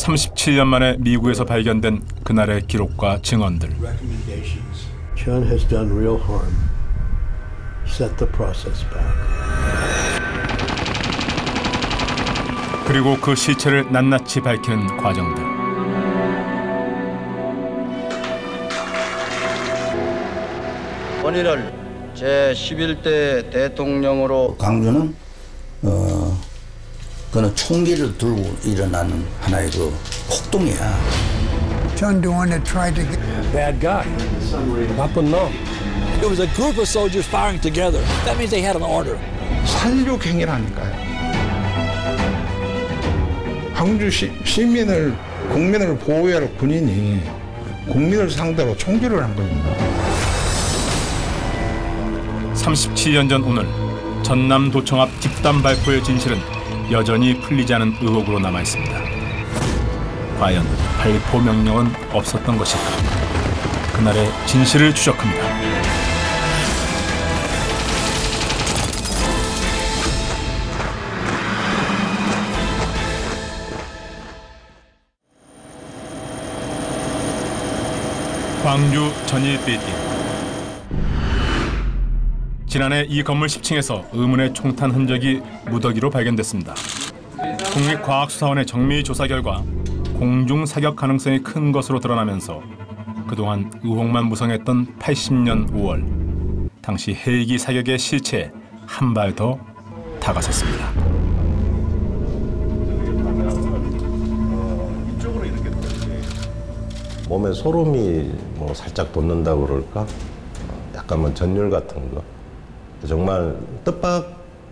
37년 만에 미국에서 발견된 그날의 기록과 증언들. John has done real harm. Set the process back. 그리고 그 시체를 낱낱이 밝히는 과정들. 본인을 제11대 대통령으로 광주는 그는 총기를 들고 일어나는 하나의 그 폭동이야. John Doan had tried to get bad guy. 나쁜 놈. It was a group of soldiers firing together. That means they had an order. 살육행위라니까요. 광주 시민을 국민을 보호해야 할 군인이 국민을 상대로 총기를 한 겁니다. 37년 전 오늘 전남도청 앞 집단 발포의 진실은 여전히 풀리지 않은 의혹으로 남아 있습니다. 과연 발포 명령은 없었던 것일까? 그날의 진실을 추적합니다. 광주 전일빌딩. 지난해 이 건물 10층에서 의문의 총탄 흔적이 무더기로 발견됐습니다. 국립과학수사원의 정밀 조사 결과 공중 사격 가능성이 큰 것으로 드러나면서 그동안 의혹만 무성했던 80년 5월 당시 헬기 사격의 실체에 한 발 더 다가섰습니다. 몸에 소름이 뭐 살짝 돋는다고 그럴까? 약간 뭐 전율 같은 거. 정말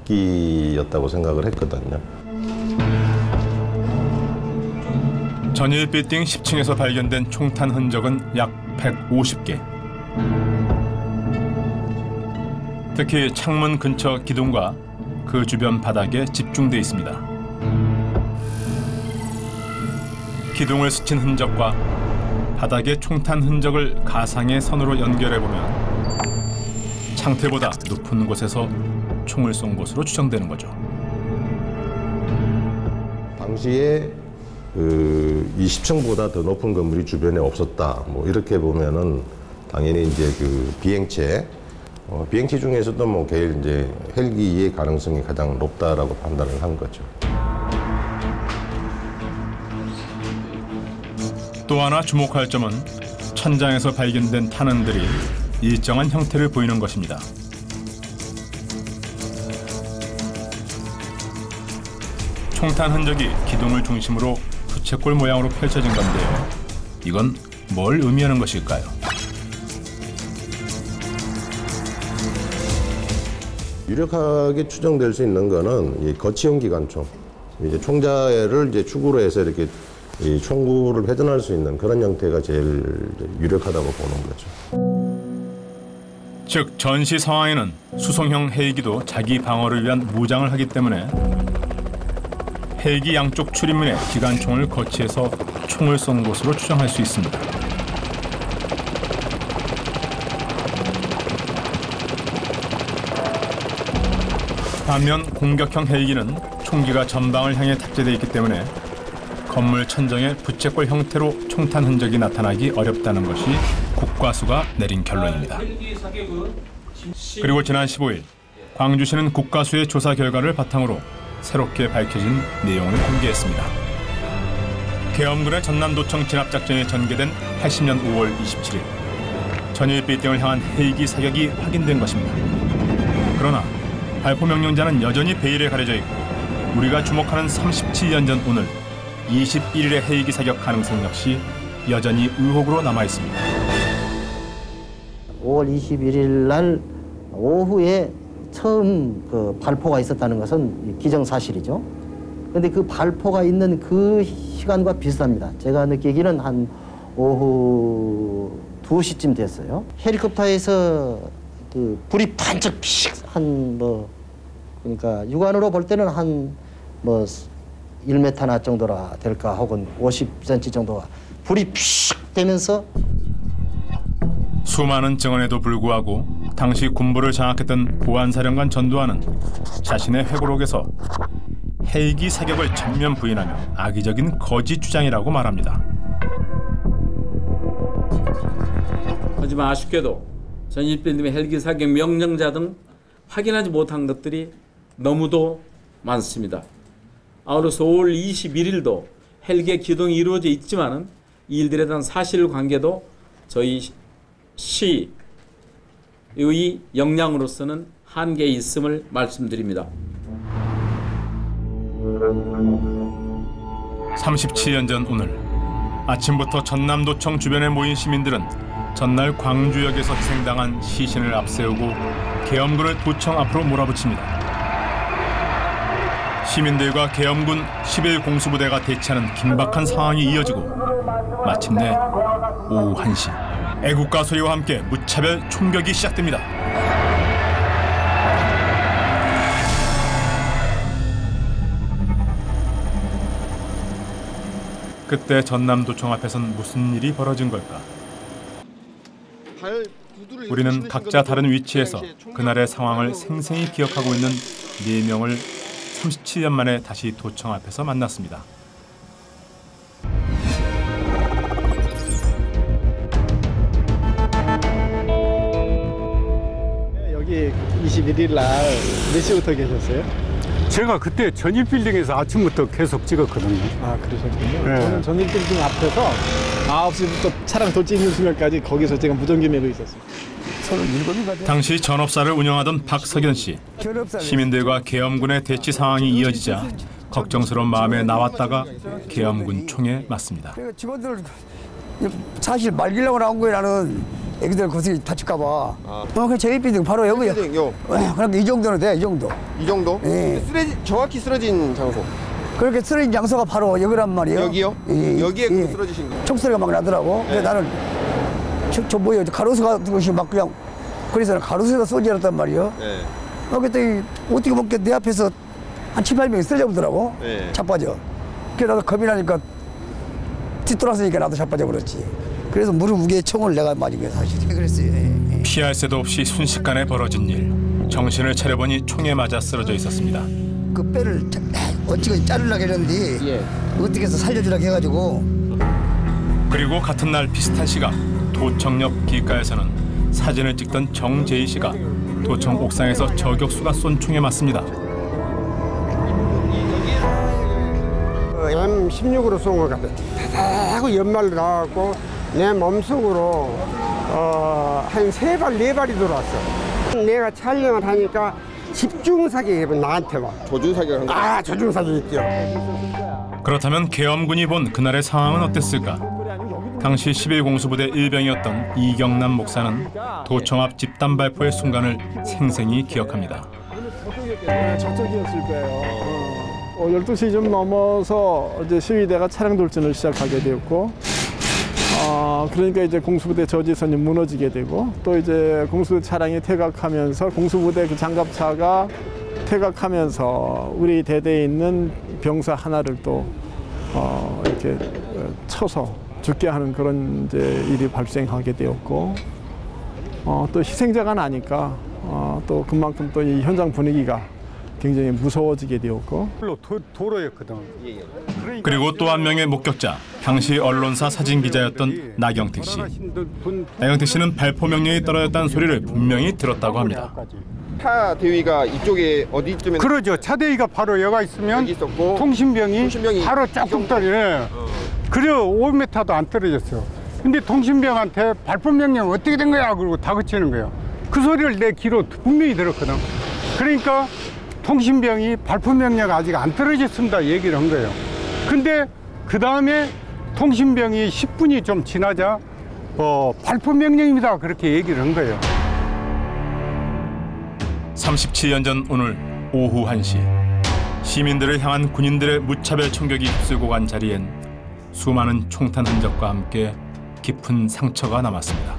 뜻밖이었다고 생각을 했거든요. 전일빌딩 10층에서 발견된 총탄 흔적은 약 150개. 특히 창문 근처 기둥과 그 주변 바닥에 집중돼 있습니다. 기둥을 스친 흔적과 바닥의 총탄 흔적을 가상의 선으로 연결해보면 창틀보다 높은 곳에서 총을 쏜 것으로 추정되는 거죠. 당시에 그 20층보다 더 높은 건물이 주변에 없었다. 뭐 이렇게 보면은 당연히 이제 그 비행체 중에서도 뭐 제일 이제 헬기의 가능성이 가장 높다라고 판단을 한 거죠. 또 하나 주목할 점은 천장에서 발견된 탄흔들이 일정한 형태를 보이는 것입니다. 총탄 흔적이 기둥을 중심으로 부채꼴 모양으로 펼쳐진 건데요. 이건 뭘 의미하는 것일까요? 유력하게 추정될 수 있는 거는 이 거치형 기관총, 이제 총자를 이제 축으로 해서 이렇게 이 총구를 회전할 수 있는 그런 형태가 제일 유력하다고 보는 거죠. 즉 전시 상황에는 수송형 헬기도 자기 방어를 위한 무장을 하기 때문에 헬기 양쪽 출입문에 기관총을 거치해서 총을 쏜 것으로 추정할 수 있습니다. 반면 공격형 헬기는 총기가 전방을 향해 탑재되어 있기 때문에 건물 천정에 부채꼴 형태로 총탄 흔적이 나타나기 어렵다는 것이 국과수가 내린 결론입니다. 그리고 지난 15일 광주시는 국과수의 조사 결과를 바탕으로 새롭게 밝혀진 내용을 공개했습니다. 계엄군의 전남도청 진압작전이 전개된 80년 5월 27일 전일빌딩을 향한 헬기 사격이 확인된 것입니다. 그러나 발포 명령자는 여전히 베일에 가려져 있고 우리가 주목하는 37년 전 오늘 21일의 헬기 사격 가능성 역시 여전히 의혹으로 남아 있습니다. 5월 21일 날 오후에 처음 그 발포가 있었다는 것은 기정사실이죠. 그런데 그 발포가 있는 그 시간과 비슷합니다. 제가 느끼기는 한 오후 2시쯤 됐어요. 헬리콥터에서 그 불이 반짝 한 뭐 그러니까 육안으로 볼 때는 한 뭐 1m나 정도라 될까 혹은 50cm 정도가 불이 픽 되면서 수많은 증언에도 불구하고 당시 군부를 장악했던 보안사령관 전두환은 자신의 회고록에서 헬기 사격을 전면 부인하며 악의적인 거짓 주장이라고 말합니다. 하지만 아쉽게도 전일필님의 헬기 사격 명령자 등 확인하지 못한 것들이 너무도 많습니다. 아울러서 5월 21일도 헬기의 기동이 이루어져 있지만은 이 일들에 대한 사실관계도 저희 시의 역량으로서는 한계에 있음을 말씀드립니다. 37년 전 오늘 아침부터 전남도청 주변에 모인 시민들은 전날 광주역에서 희생당한 시신을 앞세우고 계엄군을 도청 앞으로 몰아붙입니다. 시민들과 계엄군 11공수부대가 대치하는 긴박한 상황이 이어지고 마침내 오후 1시 애국가 소리와 함께 무차별 총격이 시작됩니다. 그때 전남도청 앞에선 무슨 일이 벌어진 걸까? 우리는 각자 다른 위치에서 그날의 상황을 생생히 기억하고 있는 4명을 37년 만에 다시 도청 앞에서 만났습니다. 여기 21일 날 몇 시부터 계셨어요? 제가 그때 전일빌딩에서 아침부터 계속 찍었거든요. 아, 그러셨군요. 네. 저는 전일빌딩 앞에서 9시부터 차량 돌지 있는 순간까지 거기서 제가 무전기 메고 있었어요. 당시 전업사를 운영하던 박석연 씨. 시민들과 계엄군의 대치 상황이 이어지자 걱정스러운 마음에 나왔다가 계엄군 총에 맞습니다. 직원들 사실 말기려고 나온 거예요. 나는 애기들 고생이 다칠까 봐. 그 제이빌딩 바로 여기요. 그러니까 이 정도는 돼. 이 정도. 이 정도? 예. 정확히 쓰러진 장소. 그렇게 쓰러진 장소가 바로 여기란 말이에요. 여기요? 예. 여기에 예. 쓰러지신 거예요? 총소리가 막 나더라고. 네. 근데 나는 저 뭐예요? 가로수가 그것이 막 그냥 그래서 가로수에다 쏘지 않았단 말이에요. 네. 그때 어떻게 보면 내 앞에서 한 7, 8명이 쓰러져 보더라고. 네. 자빠져. 그래서 나도 겁이 나니까 뒤돌아서니까 나도 자빠져 버렸지. 그래서 무릎 위에 총을 내가 맞은 게 사실이에요. 그랬어요. 예. 피할 새도 없이 순식간에 벌어진 일. 정신을 차려보니 총에 맞아 쓰러져 있었습니다. 그 뼈를 어찌고 자르려고 했는데 어떻게 해서 살려주려고 해가지고. 그리고 같은 날 비슷한 시각 도청역 길가에서는 사진을 찍던 정재희 씨가 도청 옥상에서 저격수가 쏜 총에 맞습니다. M16으로 쏜 것 같아. 하고 연말로 나왔고 내 몸속으로 한 3발, 4발이 들어왔어. 내가 촬영을 하니까 집중사격이 나한테 와. 조준사격을 한 거야? 아, 조준사격이죠. 그렇다면 계엄군이 본 그날의 상황은 어땠을까? 당시 11공수부대 일병이었던 이경남 목사는 도청 앞 집단 발포의 순간을 생생히 기억합니다. 저쪽이었을 거예요. 12시 좀 넘어서 이제 시위대가 차량 돌진을 시작하게 되었고, 그러니까 이제 공수부대 저지선이 무너지게 되고, 또 이제 공수부대 차량이 퇴각하면서 공수부대 그 장갑차가 퇴각하면서 우리 대대에 있는 병사 하나를 또 이렇게 쳐서 죽게 하는 그런 이제 일이 발생하게 되었고, 또 희생자가 나니까 또 그만큼 또 이 현장 분위기가 굉장히 무서워지게 되었고. 도로였거든. 그리고 또 한 명의 목격자, 당시 언론사 사진 기자였던 나경택 씨. 나경택 씨는 발포 명령이 떨어졌다는 소리를 분명히 들었다고 합니다. 차 대위가 이쪽에 어디쯤에? 그러죠. 차 대위가 바로 여가 있으면 여기 있었고, 통신병이 바로 조금 떨어져. 그래 5m도 안 떨어졌어. 근데 통신병한테 발포 명령 어떻게 된 거야? 그러고 다그치는 거예요. 그 소리를 내 귀로 분명히 들었거든. 그러니까 통신병이 발포 명령 아직 안 떨어졌습니다 얘기를 한 거예요. 근데 그 다음에 통신병이 10분이 좀 지나자 발포 명령입니다 그렇게 얘기를 한 거예요. 37년 전 오늘 오후 1시 시민들을 향한 군인들의 무차별 총격이 휩쓸고 간 자리엔 수많은 총탄 흔적과 함께 깊은 상처가 남았습니다.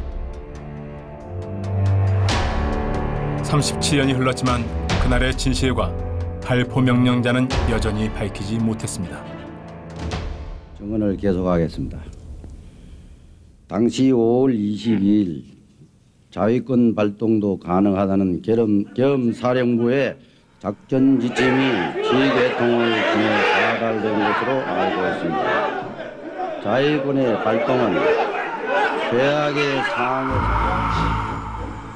37년이 흘렀지만 그날의 진실과 발포 명령자는 여전히 밝히지 못했습니다. 증언을 계속하겠습니다. 당시 5월 22일 자위권 발동도 가능하다는 계엄사령부의 작전 지침이 지휘계통을 통해 전달된 것으로 알고 있습니다. 자위군의 발동은 최악의 상황을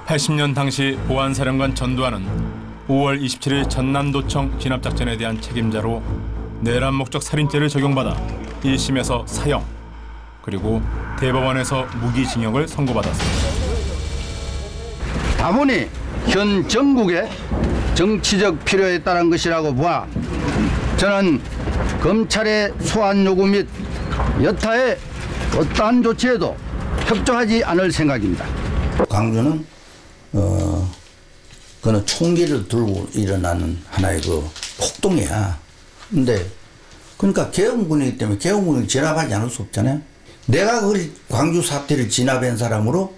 80년 당시 보안사령관 전두환은 5월 27일 전남도청 진압작전에 대한 책임자로 내란 목적 살인죄를 적용받아 1심에서 사형, 그리고 대법원에서 무기징역을 선고받았습니다. 다분히 현 정국의 정치적 필요에 따른 것이라고 보아 저는 검찰의 소환 요구 및 여타의 어떠한 조치에도 협조하지 않을 생각입니다. 광주는 그는 총기를 들고 일어나는 하나의 그 폭동이야. 근데 그러니까 계엄군이기 때문에 계엄군을 진압하지 않을 수 없잖아요. 내가 그 광주 사태를 진압한 사람으로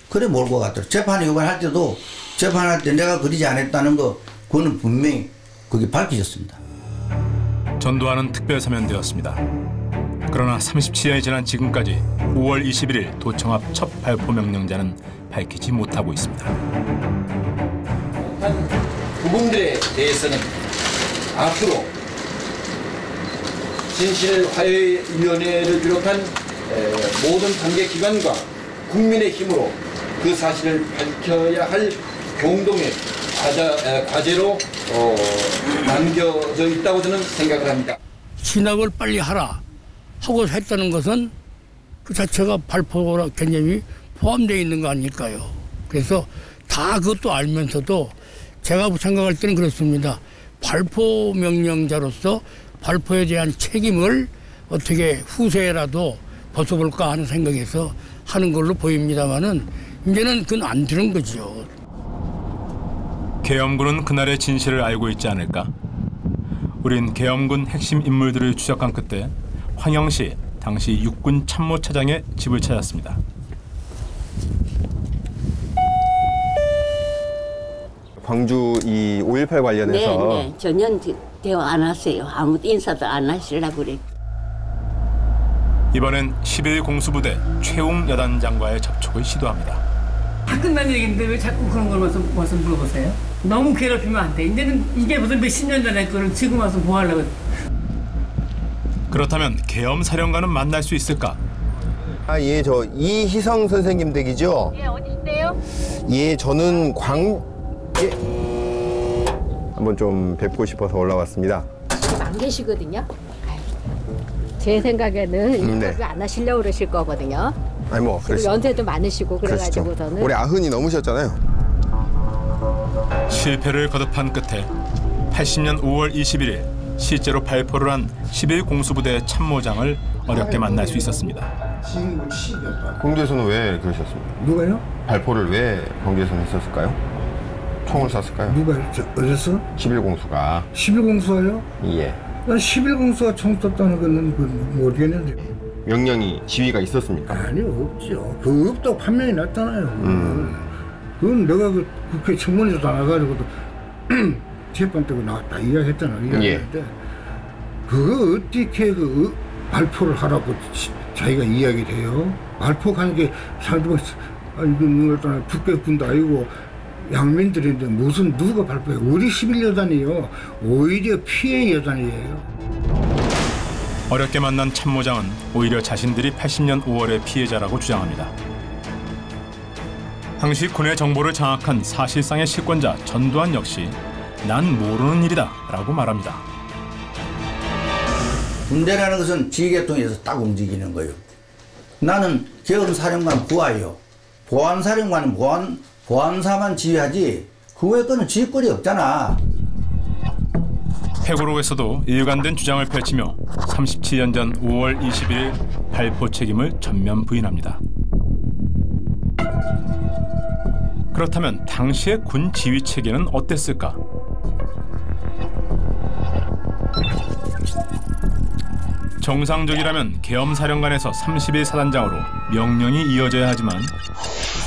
그래 몰고 갔더라. 재판에 요번할 때도 재판할 때 내가 그러지 않았다는 거 그거는 분명히 그게 밝혀졌습니다. 전두환은 특별 사면되었습니다. 그러나 37년이 지난 지금까지 5월 21일 도청 앞 첫 발포 명령자는 밝히지 못하고 있습니다. 부분들에 대해서는 앞으로 진실화해위원회를 비롯한 모든 관계기관과 국민의 힘으로 그 사실을 밝혀야 할 공동의 과제로 남겨져 있다고 저는 생각을 합니다. 진압을 빨리 하라 하고 했다는 것은 그 자체가 발포 개념이 포함되어 있는 거 아닐까요? 그래서 다 그것도 알면서도 제가 생각할 때는 그렇습니다. 발포 명령자로서 발포에 대한 책임을 어떻게 후세라도 벗어볼까 하는 생각에서 하는 걸로 보입니다만은 이제는 그건 안 되는 거죠. 계엄군은 그날의 진실을 알고 있지 않을까? 우린 계엄군 핵심 인물들을 추적한 끝에 황영시 당시 육군 참모차장의 집을 찾았습니다. 광주 이 5.18 관련해서 네, 전혀 대화 안 하세요. 아무 인사도 안 하시려고 그래. 이번엔 11공수부대 최웅 여단장과의 접촉을 시도합니다. 다 끝난 얘기인데 왜 자꾸 그런 걸 와서 물어보세요? 너무 괴롭히면 안 돼. 이제는 이게 무슨 몇십 년 전에 거를 지금 와서 뭐 하려고. 그렇다면 계엄 사령관은 만날 수 있을까? 아, 예, 저 이희성 선생님 댁이죠? 예, 어디신데요? 예, 저는 예. 한번 좀 뵙고 싶어서 올라왔습니다. 안 계시거든요. 제 생각에는 인터뷰 안 하시려고 그러실 거거든요. 아니 뭐 그리고 연세도 많으시고 그래가지고 저는 올해 90이 넘으셨잖아요. 실패를 거듭한 끝에 80년 5월 21일 실제로 발포를 한 11공수부대 참모장을 어렵게 만날 수 있었습니다. 광주에서는 왜 그러셨습니까? 누가요? 발포를 왜 광주에서는 했었을까요? 총을 쐈을까요? 누가 어디서? 11공수가. 11공수가요? 예. 난 11공수가 총 쐈다는 거는 모르겠는데. 명령이 지휘가 있었습니까? 아니요, 없죠. 그 없다고 판명이 났잖아요. 그건 내가 그 국회 청문회에서 나가가지고도 재판 때고 나왔다 이야기했잖아. 이야기했는데 그거 어떻게 그 발포를 하라고 자기가 이야기를 해요? 발포하는 게 사람들은 이거 북괴군도 아니고 양민들인데 무슨 누가 발표해? 우리 11여단이요. 오히려 피해 여단이에요. 어렵게 만난 참모장은 오히려 자신들이 80년 5월의 피해자라고 주장합니다. 당시 군의 정보를 장악한 사실상의 실권자 전두환 역시 난 모르는 일이다 라고 말합니다. 군대라는 것은 지휘계통에서 딱 움직이는 거예요. 나는 계엄사령관 부하예요. 보안사령관은 보안사만 지휘하지 그 외 거는 지휘권이 없잖아. 회고록에서도 일관된 주장을 펼치며 37년 전 5월 20일 발포 책임을 전면 부인합니다. 그렇다면 당시의 군 지휘 체계는 어땠을까? 정상적이라면 계엄사령관에서 30일 사단장으로 명령이 이어져야 하지만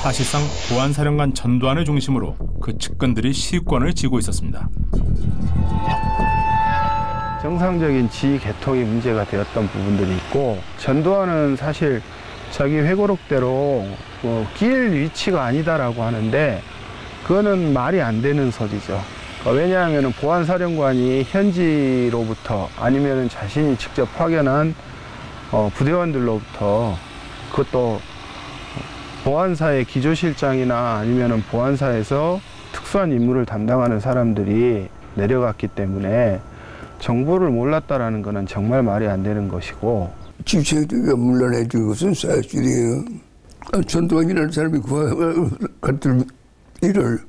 사실상 보안사령관 전두환을 중심으로 그 측근들이 시권을 쥐고 있었습니다. 정상적인 지휘 계통이 문제가 되었던 부분들이 있고 전두환은 사실 자기 회고록대로 낄 위치가 아니다라고 하는데 그거는 말이 안 되는 소리죠. 왜냐하면 보안사령관이 현지로부터 아니면 자신이 직접 파견한 부대원들로부터, 그것도 보안사의 기조실장이나 아니면 보안사에서 특수한 임무를 담당하는 사람들이 내려갔기 때문에 정보를 몰랐다라는 것은 정말 말이 안 되는 것이고, 집체가 물러내 준 것은 사실이에요. 전두환이라는 사람이 같은 일을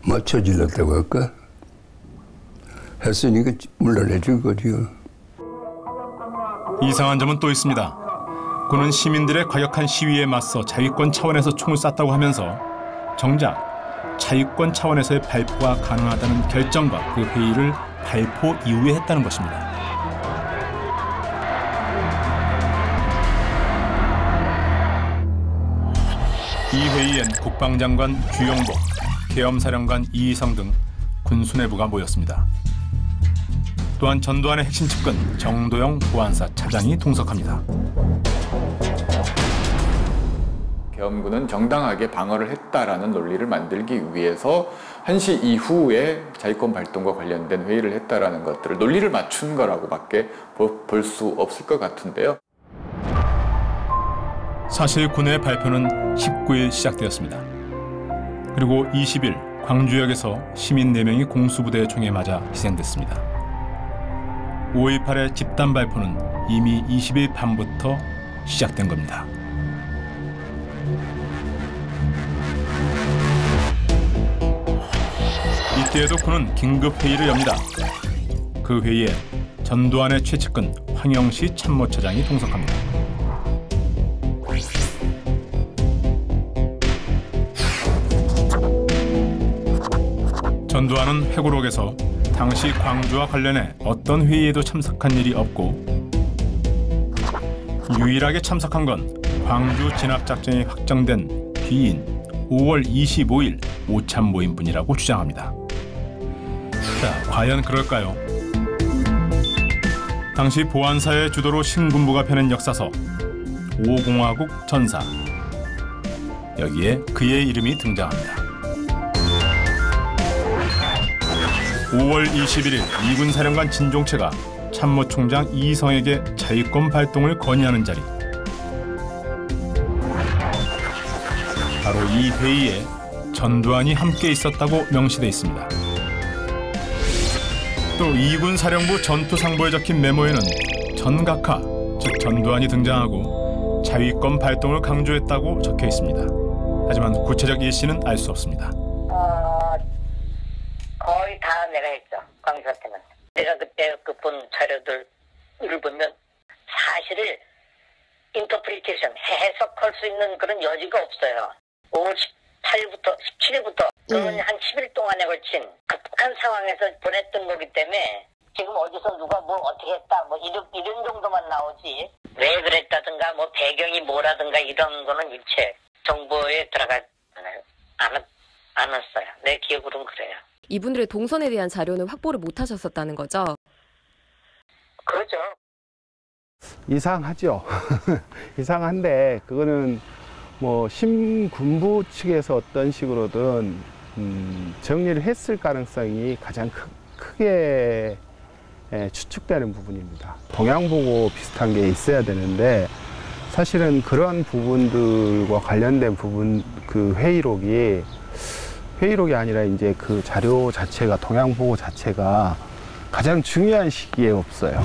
맞춰질렀다고 할까? 했으니까 물러내 준 거지요. 이상한 점은 또 있습니다. 그는 시민들의 과격한 시위에 맞서 자위권 차원에서 총을 쐈다고 하면서 정작 자위권 차원에서의 발포가 가능하다는 결정과 그 회의를 발포 이후에 했다는 것입니다. 이 회의엔 국방장관 주영복, 계엄사령관 이희성 등 군수뇌부가 모였습니다. 또한 전두환의 핵심 측근 정도영 보안사 차장이 동석합니다. 계엄군은 정당하게 방어를 했다라는 논리를 만들기 위해서 1시 이후에 자위권 발동과 관련된 회의를 했다라는 것들을 논리를 맞춘 거라고밖에 볼 수 없을 것 같은데요. 사실 군의 발표는 19일 시작되었습니다. 그리고 20일 광주역에서 시민 4명이 공수부대의 총에 맞아 희생됐습니다. 5.18의 집단 발포는 이미 20일 밤부터 시작된 겁니다. 이때에도 군은 긴급회의를 엽니다. 그 회의에 전두환의 최측근 황영시 참모차장이 동석합니다. 전두환은 회고록에서 당시 광주와 관련해 어떤 회의에도 참석한 일이 없고 유일하게 참석한 건 광주 진압작전이 확정된 뒤인 5월 25일 오참 모임뿐이라고 주장합니다. 자, 과연 그럴까요? 당시 보안사의 주도로 신군부가 펴낸 역사서 5공화국 전사, 여기에 그의 이름이 등장합니다. 5월 21일 이군 사령관 진종채가 참모총장 이희성에게 자위권 발동을 건의하는 자리. 바로 이 회의에 전두환이 함께 있었다고 명시돼 있습니다. 또 이군 사령부 전투상보에 적힌 메모에는 전각하, 즉 전두환이 등장하고 자위권 발동을 강조했다고 적혀 있습니다. 하지만 구체적 일시는 알 수 없습니다. 거의 다 내가 했죠. 광주한테는. 내가 그때 그 본 자료들을 보면 사실을 인터프리테이션, 해석할 수 있는 그런 여지가 없어요. 5월 18일부터 17일부터 그건 한 10일 동안에 걸친 급한 상황에서 보냈던 거기 때문에 지금 어디서 누가 뭘 어떻게 했다 뭐 이런 정도만 나오지 왜 그랬다든가 뭐 배경이 뭐라든가 이런 거는 일체 정보에 들어가지 않았어요. 내 기억으로는 그래요. 이분들의 동선에 대한 자료는 확보를 못 하셨었다는 거죠? 그렇죠. 이상하죠. 이상한데 그거는 뭐 신군부 측에서 어떤 식으로든 정리를 했을 가능성이 가장 크게 추측되는 부분입니다. 동양보고 비슷한 게 있어야 되는데 사실은 그런 부분들과 관련된 부분 그 회의록이 아니라 이제 그 자료 자체가 동양보고 자체가 가장 중요한 시기에 없어요.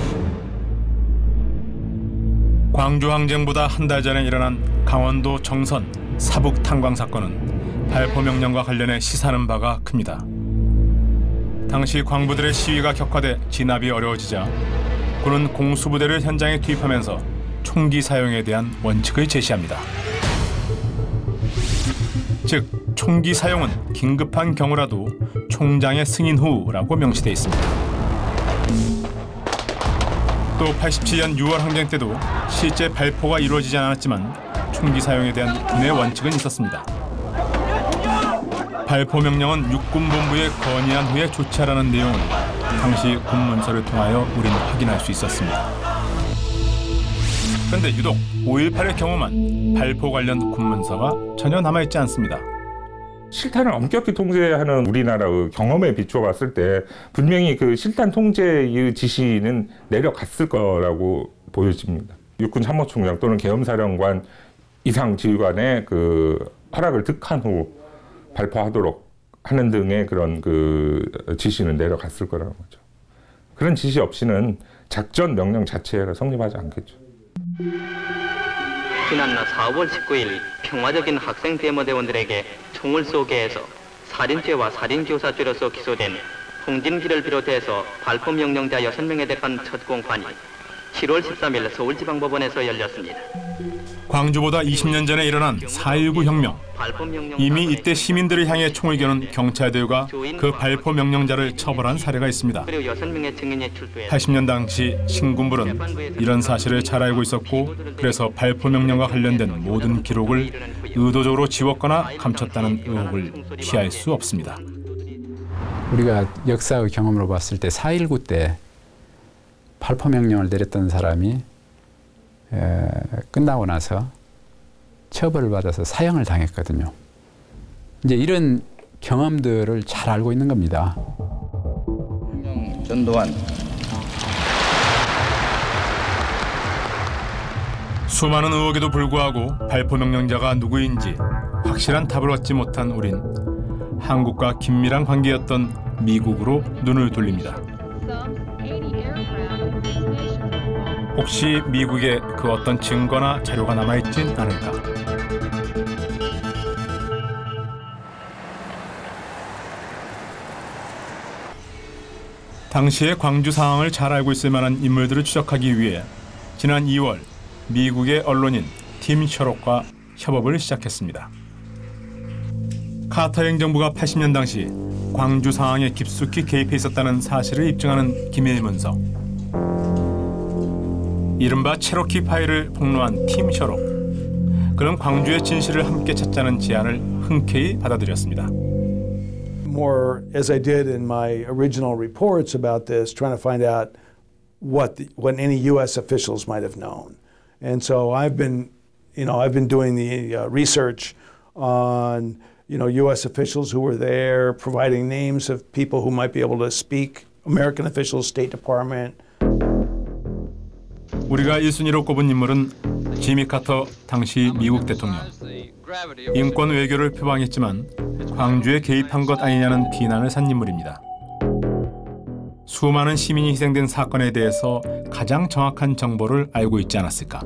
광주항쟁보다 한 달 전에 일어난 강원도 정선 사북 탄광 사건은 발포 명령과 관련해 시사하는 바가 큽니다. 당시 광부들의 시위가 격화돼 진압이 어려워지자 군은 공수부대를 현장에 투입하면서 총기 사용에 대한 원칙을 제시합니다. 즉 총기 사용은 긴급한 경우라도 총장의 승인 후라고 명시돼 있습니다. 또 87년 6월 항쟁 때도 실제 발포가 이루어지지 않았지만 총기 사용에 대한 군의 원칙은 있었습니다. 발포 명령은 육군본부에 건의한 후에 조치하라는 내용을 당시 군문서를 통하여 우리는 확인할 수 있었습니다. 그런데 유독 5.18의 경우만 발포 관련 군문서가 전혀 남아있지 않습니다. 실탄을 엄격히 통제하는 우리나라의 경험에 비추어 봤을 때 분명히 그 실탄 통제의 지시는 내려갔을 거라고 보여집니다. 육군 참모총장 또는 계엄사령관 이상 지휘관의 그 허락을 득한 후 발포하도록 하는 등의 그런 그 지시는 내려갔을 거라는 거죠. 그런 지시 없이는 작전 명령 자체가 성립하지 않겠죠. 지난 4월 19일 평화적인 학생 데모대원들에게 총을 쏘게 해서 살인죄와 살인교사죄로서 기소된 홍진기를 비롯해서 발포 명령자 6명에 대한 첫 공판이 7월 13일 서울지방법원에서 열렸습니다. 광주보다 20년 전에 일어난 4.19 혁명. 이미 이때 시민들을 향해 총을 겨눈 경찰대가 그 발포 명령자를 처벌한 사례가 있습니다. 80년 당시 신군부는 이런 사실을 잘 알고 있었고 그래서 발포 명령과 관련된 모든 기록을 의도적으로 지웠거나 감췄다는 의혹을 피할 수 없습니다. 우리가 역사의 경험으로 봤을 때 4.19 때 발포 명령을 내렸던 사람이 끝나고 나서 처벌을 받아서 사형을 당했거든요. 이제 이런 경험들을 잘 알고 있는 겁니다. 전두환. 수많은 의혹에도 불구하고 발포 명령자가 누구인지 확실한 답을 얻지 못한 우린 한국과 긴밀한 관계였던 미국으로 눈을 돌립니다. 혹시 미국에 그 어떤 증거나 자료가 남아있진 않을까? 당시의 광주 상황을 잘 알고 있을 만한 인물들을 추적하기 위해 지난 2월 미국의 언론인 팀 셔록과 협업을 시작했습니다. 카터 행정부가 80년 당시 광주 상황에 깊숙이 개입해 있었다는 사실을 입증하는 기밀 문서. 이른바 체로키 파일을 폭로한 팀 셔록. 그는 광주의 진실을 함께 찾자는 제안을 흔쾌히 받아들였습니다. More as I did in my original reports about this, trying to find out what any U.S. officials might have known, and so I've been doing the research on U.S. officials who were there, providing names of people who might be able to speak, American officials, State Department. 우리가 1순위로 꼽은 인물은 지미 카터 당시 미국 대통령. 인권 외교를 표방했지만 광주에 개입한 것 아니냐는 비난을 산 인물입니다. 수많은 시민이 희생된 사건에 대해서 가장 정확한 정보를 알고 있지 않았을까.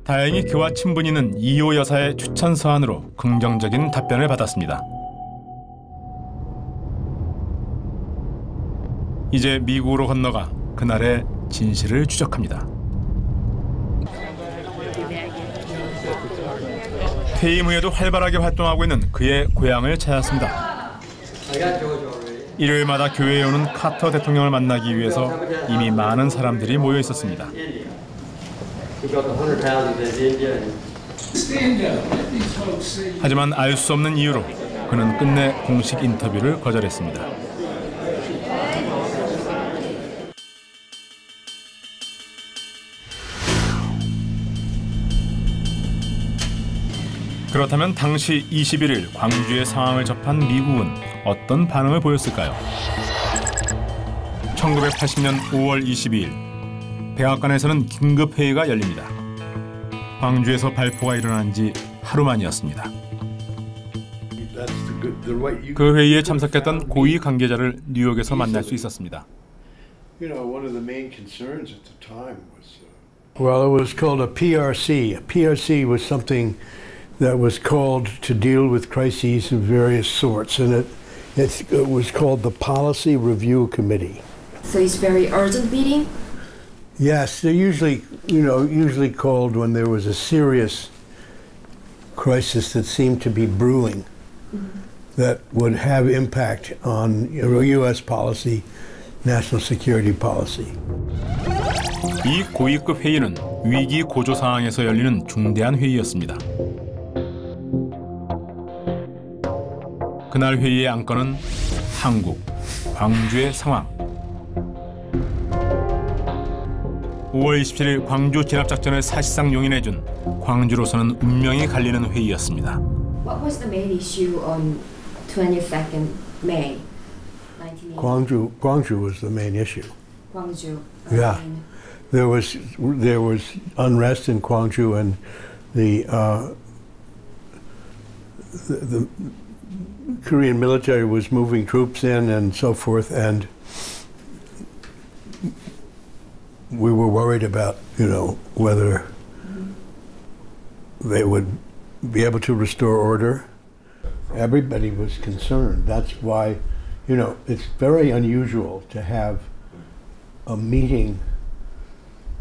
다행히 그와 친분이 있는 이호 여사의 추천 서한으로 긍정적인 답변을 받았습니다. 이제 미국으로 건너가 그날의 진실을 추적합니다. 퇴임 후에도 활발하게 활동하고 있는 그의 고향을 찾았습니다. 일요일마다 교회에 오는 카터 대통령을 만나기 위해서 이미 많은 사람들이 모여 있었습니다. 하지만 알 수 없는 이유로 그는 끝내 공식 인터뷰를 거절했습니다. 그렇다면 당시 21일 광주의 상황을 접한 미국은 어떤 반응을 보였을까요? 1980년 5월 22일 백악관에서는 긴급회의가 열립니다. 광주에서 발포가 일어난 지 하루 만이었습니다. 그 회의에 참석했던 고위 관계자를 뉴욕에서 만날 수 있었습니다. Well, it was called a PRC. A PRC was something that was called to deal with crises of various sorts, and it was called the Policy Review Committee. So it's very urgent meeting? Yes, they're usually called when there was a serious crisis that seemed to be brewing that would have impact on U.S. policy, national security policy. 이 고위급 회의는 위기 고조 상황에서 열리는 중대한 회의였습니다. 그날 회의의 안건은 한국, 광주의 상황. 5월 27일 광주 진압작전을 사실상 용인해준 광주로서는 운명이 갈리는 회의였습니다. What was the main issue on 22nd May 1980? Gwangju was the main issue. Gwangju. Yeah, there was unrest in Gwangju, and the Korean military was moving troops in and so forth, and we were worried about, whether they would be able to restore order. Everybody was concerned. That's why, it's very unusual to have a meeting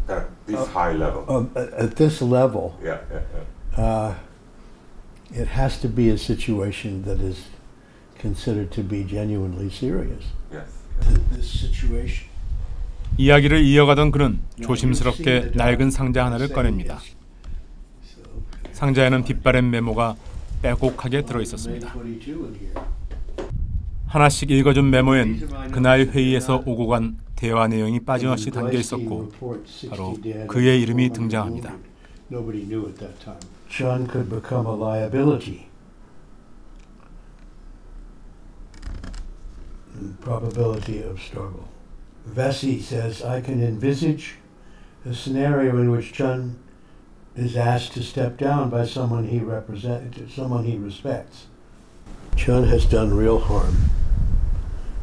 at this high level. At this level. Yeah. It has to be a situation that is considered to be genuinely serious. Yes. This situation. 이야기를 이어가던 그는 조심스럽게 낡은 상자 하나를 꺼냅니다. 상자에는 빛바랜 메모가 빼곡하게 들어있었습니다. 하나씩 읽어준 메모엔 그날 회의에서 오고 간 대화 내용이 빠짐없이 담겨 있었고 바로 그의 이름이 등장합니다. Chun could become a liability. Probability of struggle. Vesey says, I can envisage a scenario in which Chun is asked to step down by someone he respects. Chun has done real harm.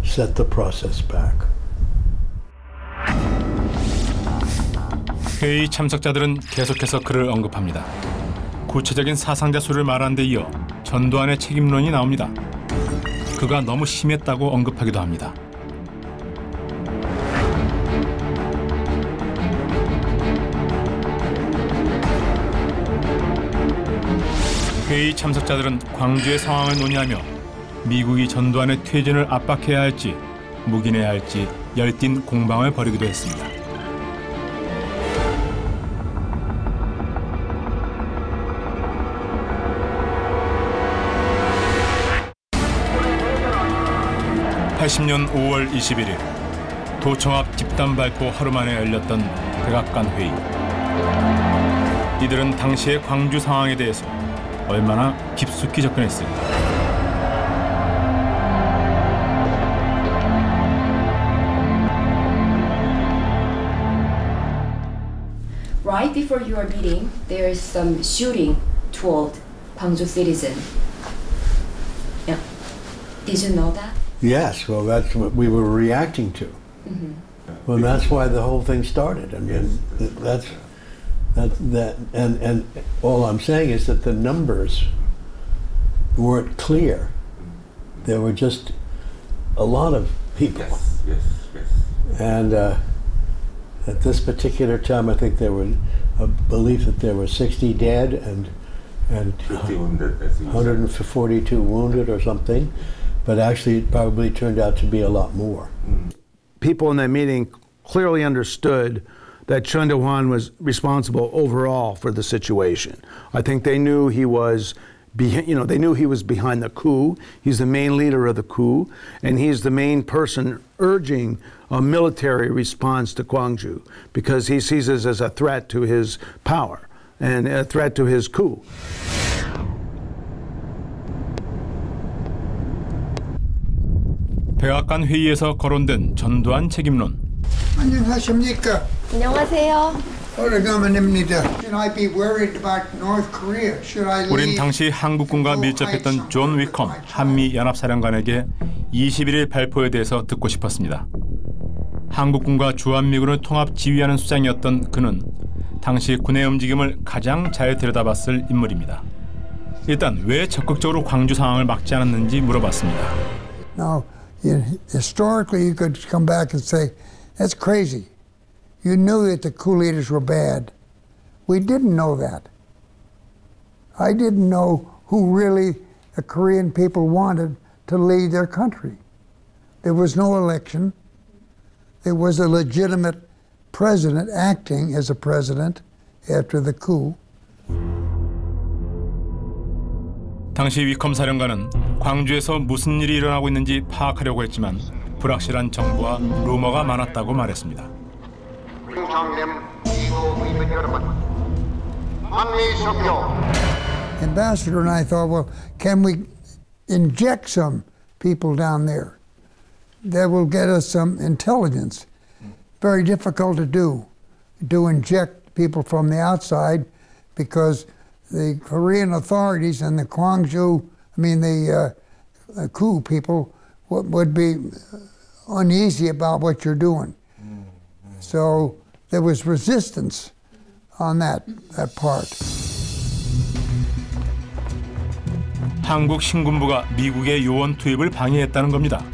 Set the process back. 회의 참석자들은 계속해서 그를 언급합니다. 구체적인 사상자 수를 말하는 데 이어 전두환의 책임론이 나옵니다. 그가 너무 심했다고 언급하기도 합니다. 회의 참석자들은 광주의 상황을 논의하며 미국이 전두환의 퇴진을 압박해야 할지 묵인해야 할지 열띤 공방을 벌이기도 했습니다. (80년 5월 21일) 도청 앞 집단 발포 하루 만에 열렸던 백악관 회의. 이들은 당시의 광주 상황에 대해서 얼마나 깊숙이 접근했을까. Right before your meeting, there is some shooting toward Gwangju citizen. Yeah. Did you know that? Yes, well, that's what we were reacting to. Mm-hmm. Well, that's why the whole thing started. I mean, and all I'm saying is that the numbers weren't clear. There were just a lot of people. Yes. And at this particular time, I think there were a belief that there were 60 dead and 142 wounded or something. But actually, it probably turned out to be a lot more. People in that meeting clearly understood that Chun Do-hwan was responsible overall for the situation. I think they knew he was, they knew he was behind the coup. He's the main leader of the coup, and he's the main person urging a military response to Gwangju because he sees this as a threat to his power and a threat to his coup. 백악관 회의에서 거론된 전두환 책임론. 안녕하십니까? 안녕하세요. 오래간만입니다. Should I be worried about North Korea? Should I leave? 우린 당시 한국군과 밀접했던 존 위컴 한미 연합사령관에게 21일 발포에 대해서 듣고 싶었습니다. 한국군과 주한미군을 통합 지휘하는 수장이었던 그는 당시 군의 움직임을 가장 잘 들여다봤을 인물입니다. 일단 왜 적극적으로 광주 상황을 막지 않았는지 물어봤습니다. Now, historically, you could come back and say, that's crazy. You knew that the coup leaders were bad. We didn't know that. I didn't know who really the Korean people wanted to lead their country. There was no election. There was a legitimate president acting as a president after the coup. 당시 위컴 사령관은 광주에서 무슨 일이 일어나고 있는지 파악하려고 했지만 불확실한 정보와 루머가 많았다고 말했습니다. 총장님 Ambassador and I thought, well, can we inject some people down there that will get us some intelligence? Very difficult to do inject people from the outside, because the Korean authorities and the the coup people would be uneasy about what you're doing. So there was resistance on that part. 한국 신군부가 미국의 요원 투입을 방해했다는 겁니다.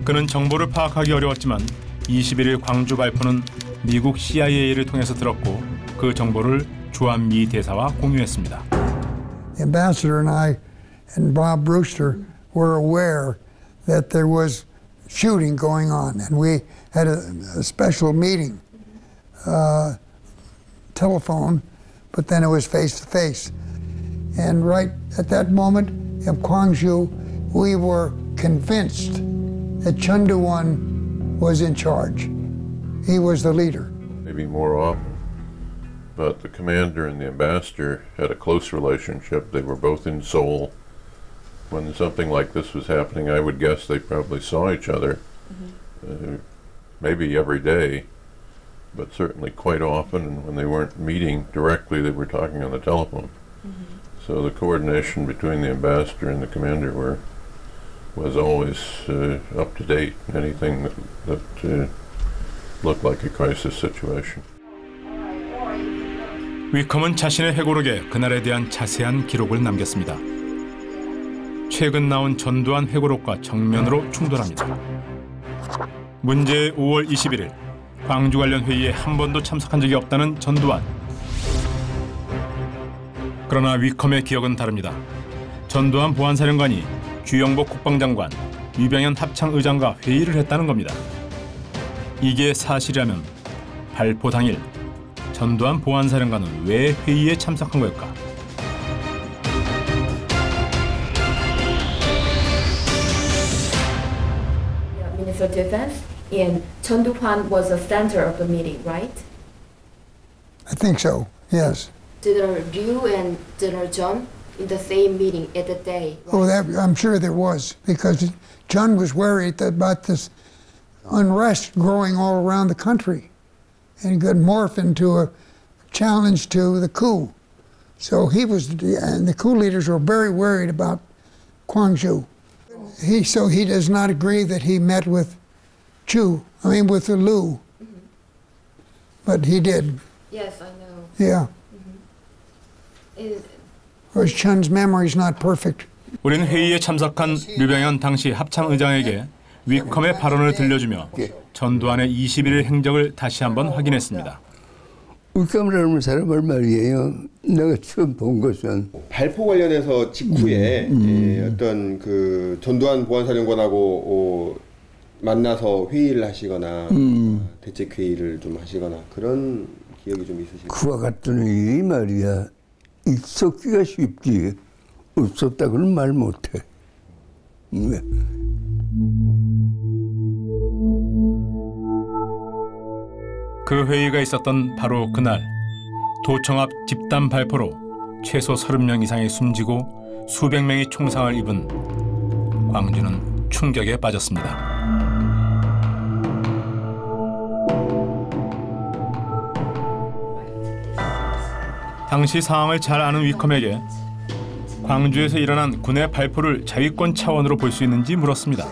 그는 정보를 파악하기 어려웠지만 21일 광주 발포는 미국 CIA를 통해서 들었고 그 정보를 주한 미 대사와 공유했습니다. The ambassador and I and Bob Brewster were aware that there was shooting going on, and we had a special meeting, telephone, but then it was face to face. And right at that moment in Gwangju, we were convinced that Chun Doo-won was in charge. He was the leader. Maybe more often, but the commander and the ambassador had a close relationship. They were both in Seoul. When something like this was happening, I would guess they probably saw each other, maybe every day, but certainly quite often. And when they weren't meeting directly, they were talking on the telephone. So the coordination between the ambassador and the commander was always up to date. Anything that looked like a crisis situation. 위컴은 자신의 회고록에 그날에 대한 자세한 기록을 남겼습니다. 최근 나온 전두환 회고록과 정면으로 충돌합니다. 문제의 5월 21일 광주 관련 회의에 한 번도 참석한 적이 없다는 전두환. 그러나 위컴의 기억은 다릅니다. 전두환 보안사령관이 주영복 국방장관, 유병현 합창의장과 회의를 했다는 겁니다. 이게 사실이라면 발포 당일 전두환 보안사령관은 왜 회의에 참석한 걸까? Minister of Defense, and Chun Doo-hwan was the center of the meeting, right? I think so, yes. General Liu and General John in the same meeting at the day. Right? Oh, I'm sure there was, because John was worried about this unrest growing all around the country, and it could morph into a challenge to the coup. So and the coup leaders were very worried about Gwangju. So he does not agree that he met with with Liu. But he did. Yes, I know. Yeah. Of course, Chun's memory is not perfect. 우리는 회의에 참석한 류병현 당시 합창의장에게 위컴의 발언을 들려주며 전두환의 21일 행적을 다시 한번 확인했습니다. 위컴이라는 사람을 말이에요. 내가 처음 본 것은 발포 관련해서 직후에 어떤 그 전두환 보안사령관하고 만나서 회의를 하시거나 대책 회의를 좀 하시거나 그런 기억이 좀 있으실까요? 그와 같은 일이 말이야 있었기가 쉽지 없었다고는 말 못해. 그 회의가 있었던 바로 그날 도청 앞 집단 발포로 최소 30명 이상이 숨지고 수백 명이 총상을 입은 광주는 충격에 빠졌습니다. 당시 상황을 잘 아는 위컴에게 광주에서 일어난 군의 발포를 자위권 차원으로 볼 수 있는지 물었습니다.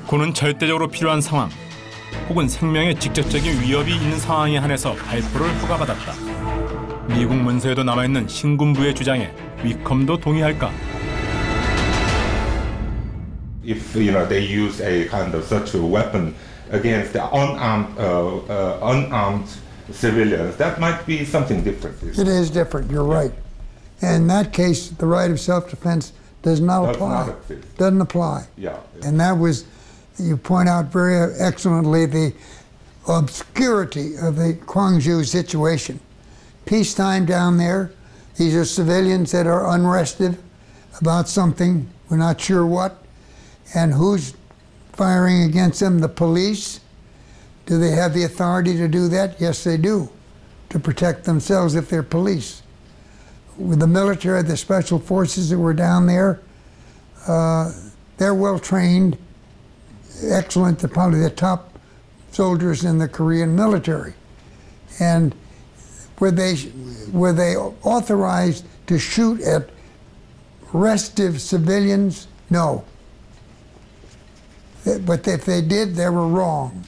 군은 절대적으로 필요한 상황 혹은 생명에 직접적인 위협이 있는 상황에 한해서 발포를 허가받았다. 미국 문서에도 남아있는 신군부의 주장에 위컴도 동의할까? If they use a kind of such a weapon against the unarmed civilians, that might be something different. It is different. You're right. In that case, the right of self-defense does not apply. Doesn't apply. Yeah. And that was, you point out very excellently, the obscurity of the Gwangju situation. Peacetime down there, these are civilians that are unrested about something, we're not sure what, and who's firing against them? The police. Do they have the authority to do that? Yes, they do, to protect themselves if they're police. With the military, the special forces that were down there, they're well trained, excellent, they're probably the top soldiers in the Korean military. And were they authorized to shoot at restive civilians? No. But if they did, they were wrong.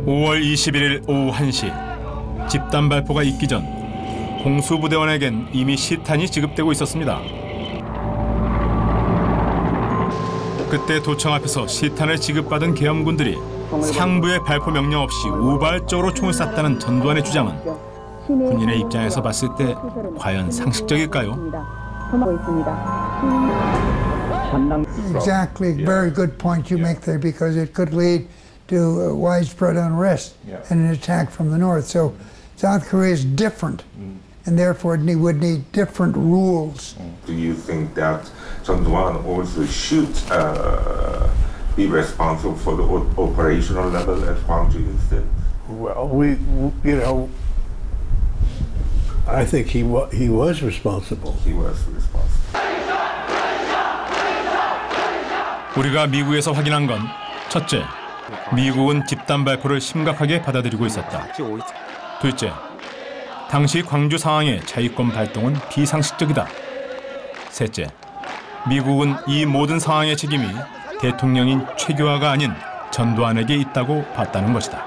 5월 21일 오후 1시 집단 발포가 있기 전 공수부대원에겐 이미 시탄이 지급되고 있었습니다. 그때 도청 앞에서 시탄을 지급받은 계엄군들이 상부의 발포 명령 없이 우발적으로 총을 쐈다는 전두환의 주장은 군인의 입장에서 봤을 때 과연 상식적일까요? Exactly, very good point you make there, because it could lead to widespread unrest and an attack from the north. So South Korea is different, and therefore it would need different rules. Do you think that Chun Doo-hwan also should be responsible for the operational level at Gwangju instead? Well, I think he was responsible. He was responsible. 우리가 미국에서 확인한 건 첫째, 미국은 집단 발포를 심각하게 받아들이고 있었다. 둘째, 당시 광주 상황의 자위권 발동은 비상식적이다. 셋째, 미국은 이 모든 상황의 책임이 대통령인 최규하가 아닌 전두환에게 있다고 봤다는 것이다.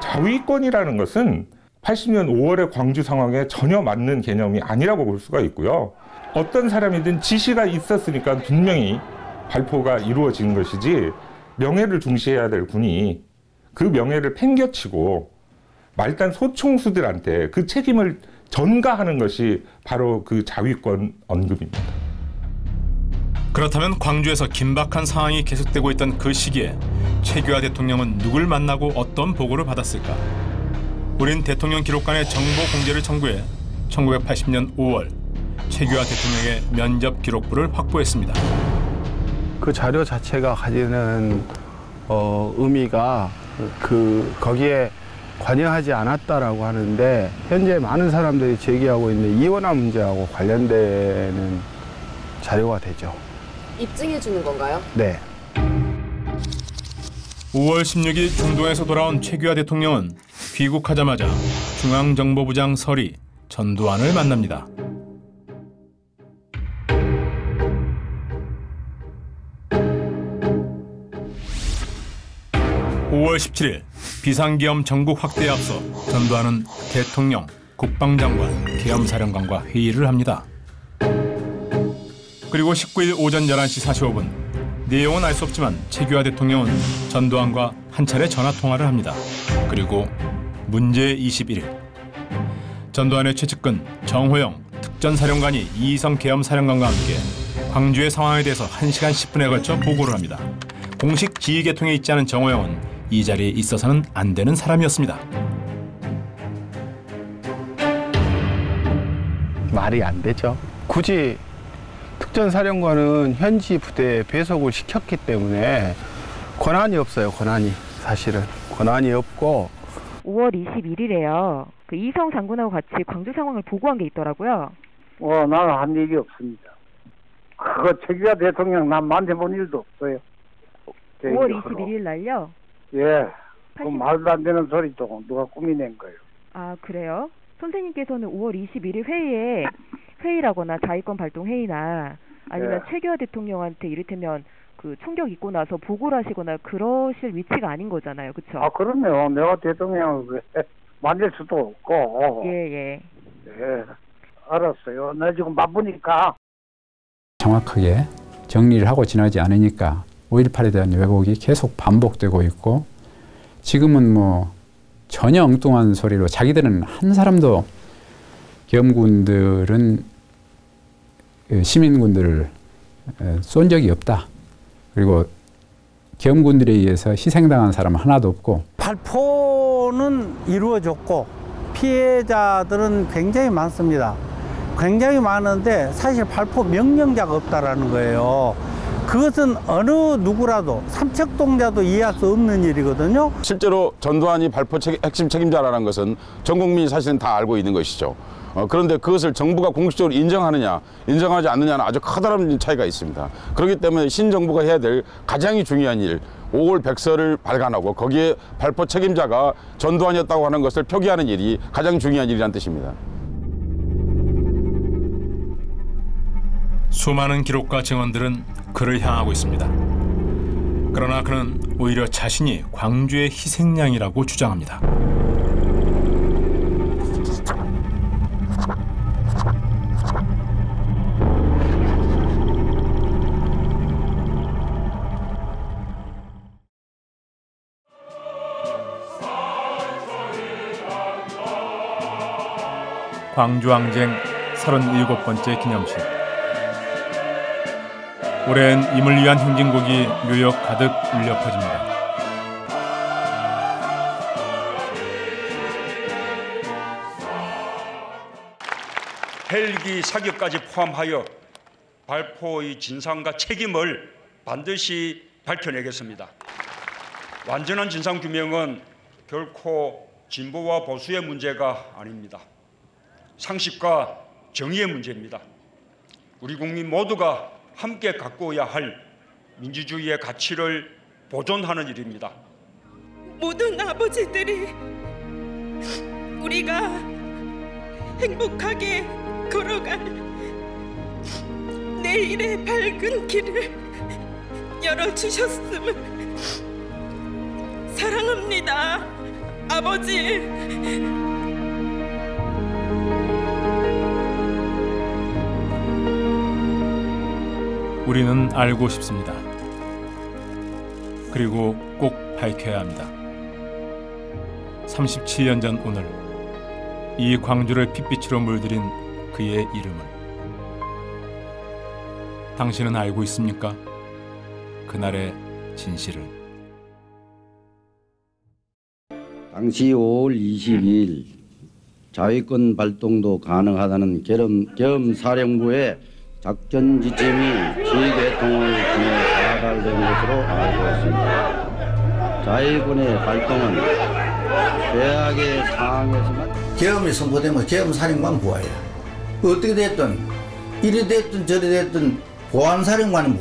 자위권이라는 것은 80년 5월의 광주 상황에 전혀 맞는 개념이 아니라고 볼 수가 있고요. 어떤 사람이든 지시가 있었으니까 분명히 발포가 이루어진 것이지, 명예를 중시해야 될 군이 그 명예를 팽겨치고 말단 소총수들한테 그 책임을 전가하는 것이 바로 그 자위권 언급입니다. 그렇다면 광주에서 긴박한 상황이 계속되고 있던 그 시기에 최규하 대통령은 누굴 만나고 어떤 보고를 받았을까? 우린 대통령 기록관의 정보 공개를 청구해 1980년 5월 최규하 대통령의 면접 기록부를 확보했습니다. 그 자료 자체가 가지는 의미가 거기에 관여하지 않았다라고 하는데, 현재 많은 사람들이 제기하고 있는 이원화 문제하고 관련되는 자료가 되죠. 입증해 주는 건가요? 네. 5월 16일 중동에서 돌아온 최규하 대통령은 귀국하자마자 중앙정보부장 설이 전두환을 만납니다. (5월 17일) 비상계엄 전국 확대에 앞서 전두환은 대통령, 국방장관, 계엄사령관과 회의를 합니다. 그리고 19일 오전 11시 45분, 내용은 알 수 없지만 최규하 대통령은 전두환과 한 차례 전화통화를 합니다. 그리고 문제 21일, 전두환의 최측근 정호영 특전사령관이 이희성 계엄사령관과 함께 광주의 상황에 대해서 1시간 10분에 걸쳐 보고를 합니다. 공식 지휘계통에 있지 않은 정호영은 이 자리에 있어서는 안 되는 사람이었습니다. 말이 안 되죠. 굳이 특전사령관은 현지 부대에 배속을 시켰기 때문에 권한이 없어요. 사실은 권한이 없고. 5월 21일에요. 그 이성 장군하고 같이 광주 상황을 보고한 게 있더라고요. 나는 한 얘기 없습니다. 그거 최규하 대통령 난 만져본 일도 없어요. 5월 21일 날요? 예. 그 말도 안 되는 소리도 누가 꾸미낸 거예요. 아, 그래요? 선생님께서는 5월 21일 회의라거나 자위권 발동 회의나 아니면 최규하 대통령한테 이를테면 그 총격 있고 나서 보고를 하시거나 그러실 위치가 아닌 거잖아요. 그렇죠? 아, 그럼요. 내가 대통령을 만질 수도 없고. 예. 알았어요. 나 지금 바쁘니까. 정확하게 정리를 하고 지나지 않으니까 5.18에 대한 왜곡이 계속 반복되고 있고, 지금은 뭐 전혀 엉뚱한 소리로 자기들은 한 사람도 계엄군들은 시민군들을 쏜 적이 없다. 그리고 계엄군들에 의해서 희생당한 사람은 하나도 없고. 발포는 이루어졌고 피해자들은 굉장히 많습니다. 굉장히 많은데 사실 발포 명령자가 없다라는 거예요. 그것은 어느 누구라도 삼척동자도 이해할 수 없는 일이거든요. 실제로 전두환이 발포 핵심 책임자라는 것은 전 국민이 사실은 다 알고 있는 것이죠. 그런데 그것을 정부가 공식적으로 인정하느냐 인정하지 않느냐는 아주 커다란 차이가 있습니다. 그렇기 때문에 신정부가 해야 될 가장 중요한 일, 5월 백서를 발간하고 거기에 발포 책임자가 전두환이었다고 하는 것을 표기하는 일이 가장 중요한 일이라는 뜻입니다. 수많은 기록과 증언들은 그를 향하고 있습니다. 그러나 그는 오히려 자신이 광주의 희생양이라고 주장합니다. 광주항쟁 37번째 기념식. 오랜 임을 위한 행진곡이 묘역 가득 울려 퍼집니다. 헬기 사격까지 포함하여 발포의 진상과 책임을 반드시 밝혀내겠습니다. 완전한 진상규명은 결코 진보와 보수의 문제가 아닙니다. 상식과 정의의 문제입니다. 우리 국민 모두가 함께 가꾸어야 할 민주주의의 가치를 보존하는 일입니다. 모든 아버지들이 우리가 행복하게 걸어갈 내일의 밝은 길을 열어주셨음을 사랑합니다, 아버지. 우리는 알고 싶습니다. 그리고 꼭 밝혀야 합니다. 37년 전 오늘 이 광주를 핏빛으로 물들인 그의 이름을. 당신은 알고 있습니까? 그날의 진실을. 당시 5월 22일 자위권 발동도 가능하다는 계엄사령부의 작전 지침이 지대통을 통해 사달된 것으로 알고 있습니다. 자위군의 발동은 최악의 상황에서만 계엄이 선포되면 계엄사령관 부하야. 어떻게 됐든 이리 됐든 저리 됐든 보안사령관은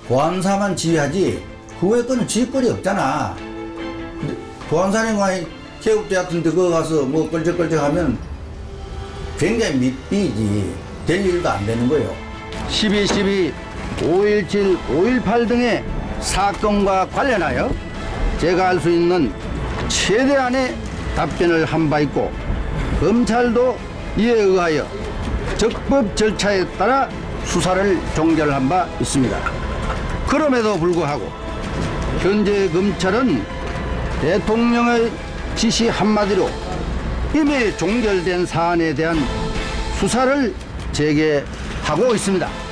보안사만 지휘하지 그 외 거는 지휘 꼴이 없잖아. 보안사령관이 계급대 같은 데 거기 가서 뭐 끌적끌적하면 굉장히 밑비지. 될 일도 안 되는 거예요. 12.12, 5.17, 5.18 등의 사건과 관련하여 제가 할 수 있는 최대한의 답변을 한 바 있고 검찰도 이에 의하여 적법 절차에 따라 수사를 종결한 바 있습니다. 그럼에도 불구하고 현재 검찰은 대통령의 지시 한마디로 이미 종결된 사안에 대한 수사를 재개하고 있습니다.